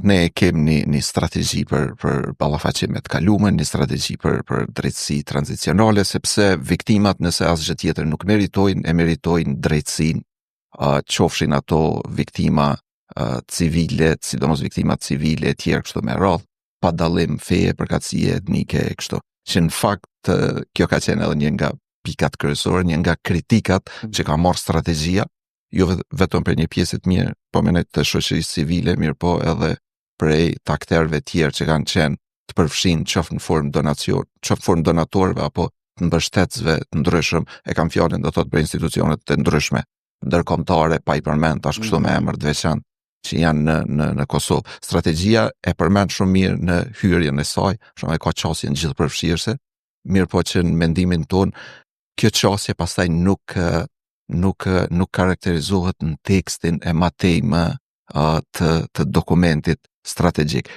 ne kemi një strategji për ballafaqim me të kaluamën, një strategji për drejtësi tranzicionale, sepse viktimat nëse asgjë tjetër nuk meritojnë, e meritojnë drejtësinë, qofshin ato viktima civile, sidomos viktimat civile e tjerë kështu me radhë, pa dallim feje, përkatësie etnike e kështu. Që në fakt kjo ka qenë edhe një nga pikat kryesore, një nga kritikat që ka marrë strategjia, jo vetëm për një pjesë të mirë, po menet të shoqërisë civile, mirë po edhe prej aktorëve tjerë që kanë qenë të përfshin qoftë në formë donacion, qoftë formë donatorëve apo të mbështetësve të ndryshëm, e kam fjalën do thotë për institucionet të ndryshme, ndërkombëtare, pa i përmend tash kështu me emër të veçantë që janë në Kosovë. Strategjia e përmend shumë mirë në hyrjen e saj, shumë e ka qasjen gjithë përfshirëse, mirë po që në mendimin ton, kjo qasje pastaj nuk karakterizohet në tekstin e matejmë të dokumentit strategjik.